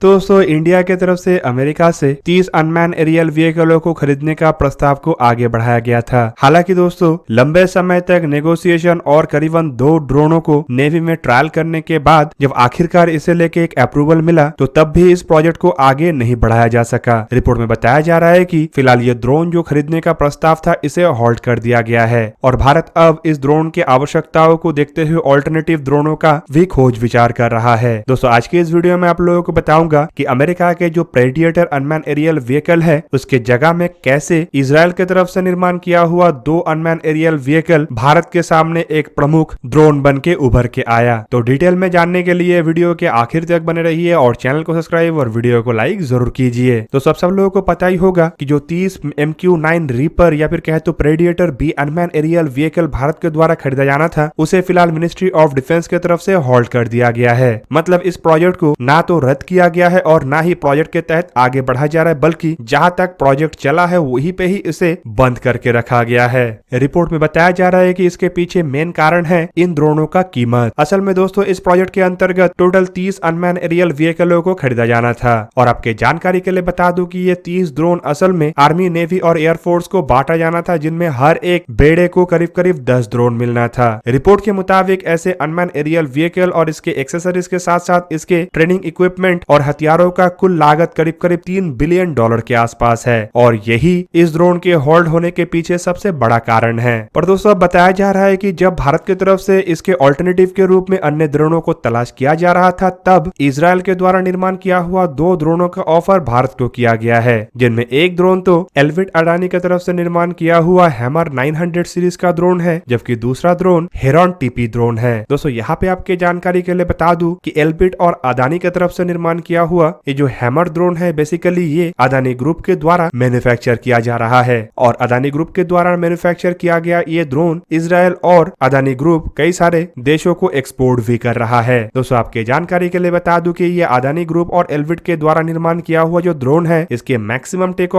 तो दोस्तों इंडिया की तरफ से अमेरिका से 30 अनमैन एरियल व्हीकलों को खरीदने का प्रस्ताव को आगे बढ़ाया गया था। हालांकि दोस्तों लंबे समय तक नेगोशिएशन और करीबन 2 ड्रोनों को नेवी में ट्रायल करने के बाद जब आखिरकार इसे लेके एक अप्रूवल मिला तो तब भी इस प्रोजेक्ट को आगे नहीं बढ़ाया जा सका। रिपोर्ट में बताया जा रहा है कि फिलहाल ये ड्रोन जो खरीदने का प्रस्ताव था इसे होल्ड कर दिया गया है और भारत अब इस ड्रोन की आवश्यकताओं को देखते हुए ऑल्टरनेटिव ड्रोनों का भी खोज विचार कर रहा है। दोस्तों आज के इस वीडियो में आप लोगों को बताऊंगा कि अमेरिका के जो प्रेडिएटर अनमैन एरियल व्हीकल है उसके जगह में कैसे इजराइल की तरफ से निर्माण किया हुआ 2 अनमैन एरियल व्हीकल भारत के सामने एक प्रमुख ड्रोन बन के उभर के आया। तो डिटेल में जानने के लिए वीडियो के आखिर तक बने रहिए और चैनल को सब्सक्राइब और वीडियो को लाइक जरूर कीजिए। तो सब लोगों को पता ही होगा कि जो 30 MQ-9 रीपर या फिर कहे तो predator B unmanned aerial vehicle Bharat के द्वारा खरीदा जाना था उसे फिलहाल मिनिस्ट्री ऑफ डिफेंस की तरफ से होल्ड कर दिया गया है। मतलब इस प्रोजेक्ट को ना तो रद्द किया गया है और ना ही प्रोजेक्ट के तहत आगे बढ़ाया जा रहा है, बल्कि जहां तक प्रोजेक्ट चला है वहीं पे ही इसे बंद करके रखा गया है। रिपोर्ट में बताया जा रहा है कि इसके पीछे मेन कारण है इन ड्रोनों का कीमत। असल में दोस्तों इस प्रोजेक्ट के अंतर्गत टोटल 30 अनमैन एरियल व्हीकलों को खरीदा जाना था और आपके जानकारी के लिए बता दूं कि ये 30 ड्रोन असल में आर्मी, नेवी और एयरफोर्स को बांटा जाना था, जिनमें हर एक बेड़े को करीब करीब 10 ड्रोन मिलना था। रिपोर्ट के मुताबिक ऐसे अनमैन एरियल व्हीकल और इसके एक्सेसरीज के साथ साथ इसके ट्रेनिंग इक्विपमेंट और हथियारों का कुल लागत करीब करीब $3 बिलियन के आसपास है और यही इस ड्रोन के होल्ड होने के पीछे सबसे बड़ा कारण है। पर दोस्तों बताया जा रहा है कि जब भारत की तरफ से इसके ऑल्टरनेटिव के रूप में अन्य ड्रोनों को तलाश किया जा रहा था तब इजराइल के द्वारा निर्माण किया हुआ 2 ड्रोनों का ऑफर भारत को किया गया है, जिनमें एक ड्रोन तो एल्बिट अडानी की तरफ से निर्माण किया हुआ हैमर 900 सीरीज का ड्रोन है, जबकि दूसरा ड्रोन हेरॉन टीपी ड्रोन है। दोस्तों यहाँ पे आपके जानकारी के लिए बता दूं कि एल्बिट और अडानी की तरफ से निर्माण किया हुआ ये जो हैमर ड्रोन है बेसिकली ये अडानी ग्रुप के द्वारा मैन्युफैक्चर किया जा रहा है और अडानी ग्रुप के द्वारा मैन्युफैक्चर किया गया ये ड्रोन इजराइल और अडानी ग्रुप कई सारे देशों को एक्सपोर्ट भी कर रहा है। दोस्तों आपके जानकारी के लिए बता दूं कि ये अडानी ग्रुप और एल्बिट के द्वारा निर्माण किया हुआ जो ड्रोन है इसके मैक्सिमम टेक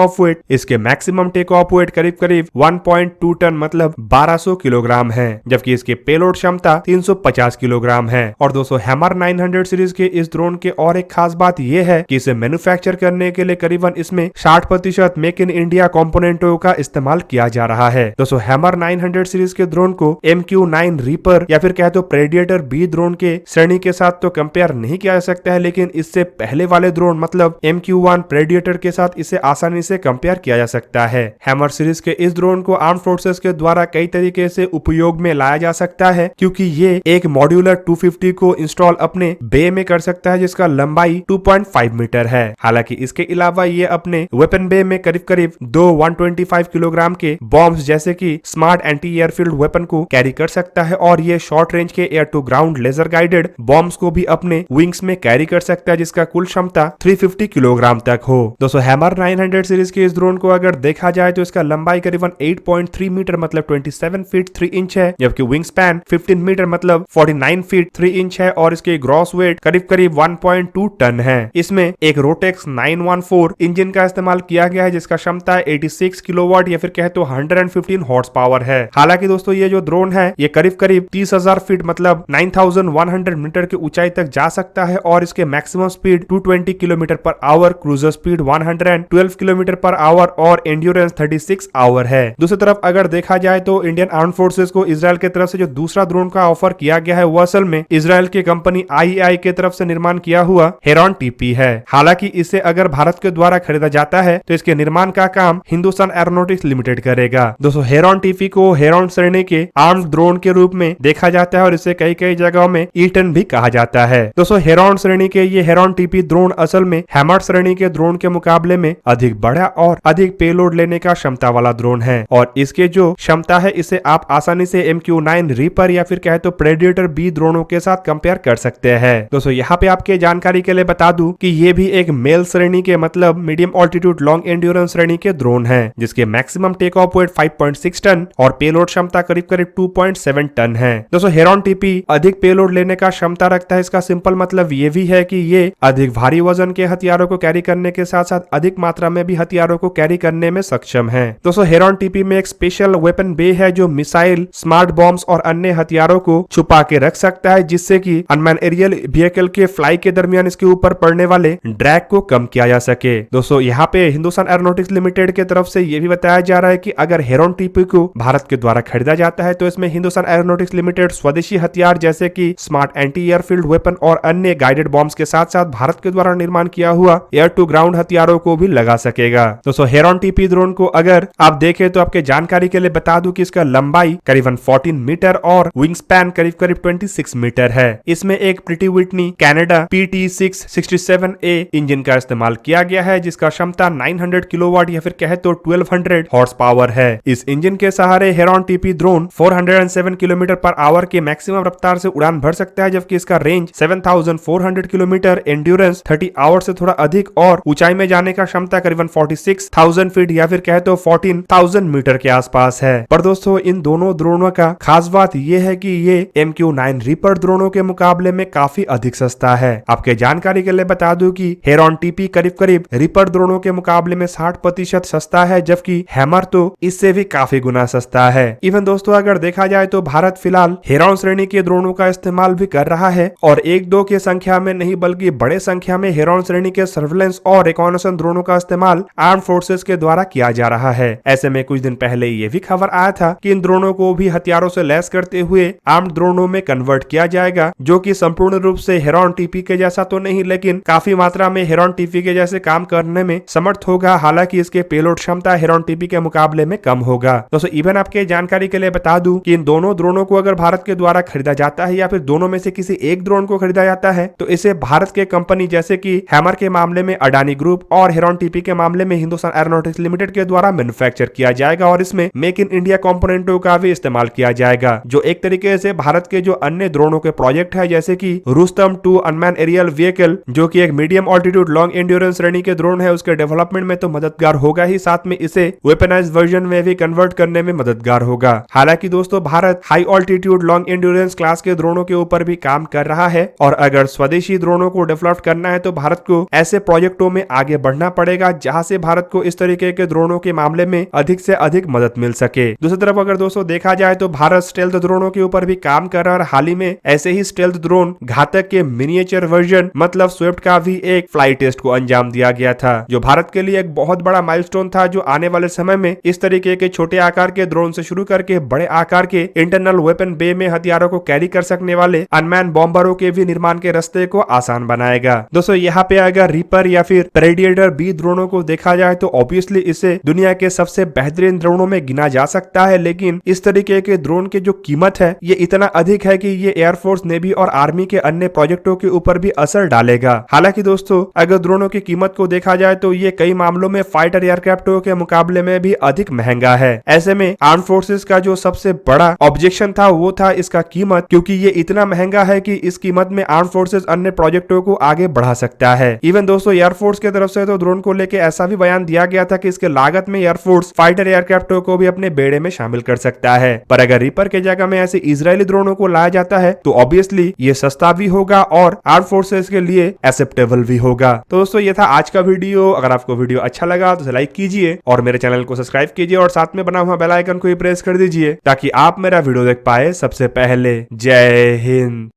ऑफ वेट करीब करीब 1.2 टन मतलब 1200 किलोग्राम है, जबकि इसके पेलोड क्षमता 350 किलोग्राम है। और दोस्तों हैमर 900 सीरीज के इस ड्रोन के और एक खास बात यह है कि इसे मैन्युफैक्चर करने के लिए करीबन इसमें 60% मेक इन इंडिया कंपोनेंटों का इस्तेमाल किया जा रहा है। दोस्तों हैमर 900 सीरीज के ड्रोन को MQ-9 रीपर या फिर कहे तो प्रेडिएटर बी ड्रोन के श्रेणी के साथ तो कंपेयर नहीं किया जा सकता है, लेकिन इससे पहले वाले ड्रोन मतलब MQ-1 प्रेडिएटर के साथ इसे आसानी से कंपेयर किया जा सकता है। हैमर सीरीज के इस ड्रोन को आर्म फोर्सेस के द्वारा कई तरीके से उपयोग में लाया जा सकता है, क्योंकि ये एक मॉड्यूलर 250 को इंस्टॉल अपने बे में कर सकता है जिसका लंबाई 2.5 मीटर है। हालांकि इसके अलावा ये अपने वेपन बे में करीब करीब 2 125 किलोग्राम के बॉम्ब्स जैसे कि स्मार्ट एंटी एयरफील्ड वेपन को कैरी कर सकता है और ये शॉर्ट रेंज के air to ground laser guided bombs को भी अपने विंग्स में कैरी कर सकता है, जिसका कुल क्षमता 350 किलोग्राम तक हो। दोस्तों हैमर 900 सीरीज के इस ड्रोन को अगर देखा जाए तो इसका लंबाई करीबन 8.3 मीटर मतलब 27 फीट 3 इंच है, जबकि विंग स्पैन 15 मीटर मतलब 49 फीट 3 इंच है और इसके ग्रॉस वेट करीब करीब 1.2 टन है। इसमें एक रोटेक्स 914 इंजन का इस्तेमाल किया गया है जिसका क्षमता 86 किलोवाट या फिर कहे तो 115 हॉर्स पावर है। हालांकि दोस्तों ये जो ड्रोन है ये करीब करीब 30,000 फीट मतलब 9100 मीटर की ऊंचाई तक जा सकता है और इसके maximum speed 220 kilometre per hour, cruiser speed 112 kilometre per hour और एंड्योरेंस 36 आवर है। दूसरी तरफ अगर देखा जाए तो इंडियन आर्म फोर्सेस को इजराइल की तरफ से जो दूसरा ड्रोन का ऑफर किया गया है वो असल में इजराइल की कंपनी IAI की तरफ से निर्माण किया हुआ हेरॉन टीपी है। हालांकि इसे अगर भारत के द्वारा खरीदा जाता है तो इसके निर्माण का काम हिंदुस्तान एरोनॉटिक्स लिमिटेड करेगा। दोस्तों हेरॉन टीपी को हेरॉन श्रेणी के आर्म्ड ड्रोन के रूप में देखा जाता है और इसे कई कई जगहों में ईटन भी कहा जाता है। दोस्तों हेरॉन श्रेणी के ये हेरॉन टीपी ड्रोन असल में हैमर श्रेणी के ड्रोन के मुकाबले में अधिक बड़ा और अधिक पेलोड लेने का क्षमता वाला ड्रोन है और इसके जो क्षमता है इसे आप आसानी से MQ-9 रीपर या फिर कहे तो प्रेडिएटर बी ड्रोनों के साथ कंपेयर कर सकते हैं। दोस्तों यहाँ पे आपके जानकारी के लिए बता दूं कि ये भी एक मेल श्रेणी के मतलब मीडियम ऑल्टीट्यूड लॉन्ग एंड्योरेंस श्रेणी के ड्रोन है जिसके maximum take off weight 5.6 ton और पेलोड क्षमता करीब करीब 2.7 टन है। दोस्तों हेरॉन टीपी अधिक पेलोड लेने का क्षमता रखता है। इसका सिंपल मतलब ये भी है कि ये अधिक भारी वजन के हथियारों को कैरी करने के साथ साथ अधिक मात्रा में भी हथियारों को कैरी करने में सक्षम है। दोस्तों हेरॉन टीपी में एक स्पेशल वेपन बे है जो मिसाइल, स्मार्ट बॉम्ब्स और अन्य हथियारों को छुपा के रख सकता है, जिससे कि अनमैन एरियल व्हीकल के फ्लाई के दरमियान इसके ऊपर पर पड़ने वाले ड्रैग को कम किया जा सके। दोस्तों यहाँ पे हिंदुस्तान एरोनॉटिक्स लिमिटेड की तरफ से ये भी बताया जा रहा है कि अगर हेरॉन टीपी को भारत के द्वारा खरीदा जाता है तो इसमें हिंदुस्तान एरोनॉटिक्स लिमिटेड स्वदेशी हथियार जैसे कि स्मार्ट एंटी एयरफील्ड वेपन और अन्य गाइडेड बॉम्ब्स के साथ साथ भारत के द्वारा निर्माण किया हुआ एयर टू ग्राउंड हथियारों को भी लगा सकेगा। दोस्तों हेरॉन टीपी ड्रोन को अगर आप देखें तो आपके जानकारी के लिए बता दूं कि इसका लंबाई करीबन 14 मीटर और विंग स्पैन करीब करीब 26 मीटर है। इसमें एक pretty Whitney Canada PT667A engine का इस्तेमाल किया गया है जिसका क्षमता 900 किलोवाट या फिर कहे तो 1200 हॉर्स पावर है। इस इंजन के सहारे heron TP drone 407 kilometre per hour की मैक्सिमम रफ्तार से उड़ान भर सकता है, जबकि इसका रेंज 7400 किलोमीटर, एंड्योरेंस 30 आवर से थोड़ा अधिक और ऊंचाई में जाने का क्षमता करीबन 46,000 फीट या फिर कहे तो 14,000 मीटर के आसपास है। पर दोस्तों इन दोनों ड्रोनों का खास बात यह है कि ये MQ-9 रीपर ड्रोनों के मुकाबले में काफी अधिक सस्ता है। आपके जानकारी के लिए बता दूं कि हेरॉन टीपी करीब करीब रीपर ड्रोनों के मुकाबले में 60% सस्ता है, जबकि हैमर तो इससे भी काफी गुना सस्ता है। इवन दोस्तों अगर देखा जाए तो भारत फिलहाल हेरॉन श्रेणी के ड्रोनों का इस्तेमाल भी कर रहा है और एक दो की संख्या में नहीं बल्कि बड़े संख्या में हेरॉन श्रेणी के सर्वेलेंस और रिकॉनेसेंस ड्रोनों का इस्तेमाल आर्म फोर्सेस के द्वारा किया जा रहा है। ऐसे में कुछ दिन पहले ये भी खबर आया था कि इन ड्रोनों को भी हथियारों से लैस करते हुए आर्म्ड ड्रोनों में कन्वर्ट किया जाएगा, जो कि संपूर्ण रूप से हेरॉन टीपी के जैसा तो नहीं लेकिन काफी मात्रा में हेरॉन टीपी के जैसे काम करने में समर्थ होगा। हालांकि इसके पेलोड क्षमता हेरॉन टीपी के मुकाबले में कम होगा। दोस्तों इवन आपके जानकारी के लिए बता दूं कि इन दोनों ड्रोनों को अगर भारत के द्वारा खरीदा जाता है या फिर दोनों में से किसी एक ड्रोन को खरीदा जाता है तो इसे भारत के कंपनी जैसे कि हैमर के मामले में अडानी ग्रुप और हेरॉन टीपी के मामले में हिंदुस्तान एरोनॉटिक्स लिमिटेड के द्वारा मैन्युफैक्चर किया जाएगा और इसमें मेक इन इंडिया कंपोनेंटों का भी इस्तेमाल किया जाएगा, जो एक तरीके से भारत के जो अन्य ड्रोनों के प्रोजेक्ट है जैसे कि रुस्तम 2 अनमैन एरियल व्हीकल जो कि एक मीडियम ऑल्टीट्यूड लॉन्ग एंड्योरेंस श्रेणी के ड्रोन है, उसके डेवलपमेंट में तो मददगार होगा ही, साथ में इसे वेपनाइज वर्जन में भी कन्वर्ट करने में मददगार होगा। हालांकि दोस्तों Bharat high altitude long endurance class के ड्रोनों के ऊपर भी काम कर रहा है और अगर स्वदेशी ड्रोनों को डेवलप करना है तो भारत को ऐसे प्रोजेक्टों में आगे बढ़ना पड़ेगा जहां से भारत को इस तरीके के ड्रोनों के मामले में अधिक से अधिक मदद मिल सके। दूसरी तरफ अगर दोस्तों देखा जाए तो भारत स्टेल्थ ड्रोनों के ऊपर भी काम कर रहा है और हाल ही में ऐसे ही स्टेल्थ ड्रोन घातक के मिनिएचर वर्जन मतलब स्विफ्ट का भी एक फ्लाइट टेस्ट को अंजाम दिया गया था, जो भारत के लिए एक बहुत बड़ा माइलस्टोन था, जो आने वाले समय में इस तरीके के छोटे आकार के ड्रोन से शुरू करके बड़े आकार के इंटरनल वेपन बे में हथियारों को कैरी कर सकने वाले अनमैन बॉम्बरों के भी निर्माण के रास्ते को आसान बनाएगा। दोस्तों यहाँ पे अगर रीपर या फिर प्रेडिएटर बी ड्रोनों को देखा जाए तो ऑब्वियसली इसे दुनिया के सबसे बेहतरीन ड्रोनों में गिना जा सकता है, लेकिन इस तरीके के ड्रोन की जो कीमत है ये इतना अधिक है कि ये एयरफोर्स, नेवी और आर्मी के अन्य प्रोजेक्टों के ऊपर भी असर डालेगा। हालांकि दोस्तों अगर ड्रोनों की कीमत को देखा जाए तो ये कई मामलों में फाइटर एयरक्राफ्टों के मुकाबले में भी अधिक महंगा है। ऐसे में आर्म फोर्सेस का जो सबसे बड़ा ऑब्जेक्शन था वो था इसका कीमत, क्योंकि ये इतना महंगा है कि इस कीमत में आर्म फोर्सेस अन्य प्रोजेक्टों को आगे बढ़ा सकता है। इवन दोस्तों एयरफोर्स की तरफ से तो ड्रोन को लेकर ऐसा भी बयान दिया गया था कि इसके लागत में एयरफोर्स फाइटर एयरक्राफ्टों को भी अपने बेड़े में शामिल कर सकता है। पर अगर रीपर के जगह में ऐसे इजरायली ड्रोनों को लाया जाता है तो ऑब्वियसली ये सस्ता भी होगा और आर्म फोर्सेस के लिए एक्सेप्टेबल भी होगा। तो दोस्तों ये था आज का वीडियो। अगर आपको वीडियो अच्छा लगा तो लाइक कीजिए और मेरे चैनल को सब्सक्राइब कीजिए और साथ में बना हुआ बेल आइकन को भी प्रेस कर दीजिए ताकि आप मेरा वीडियो देख पाए सबसे पहले। जय हिंद।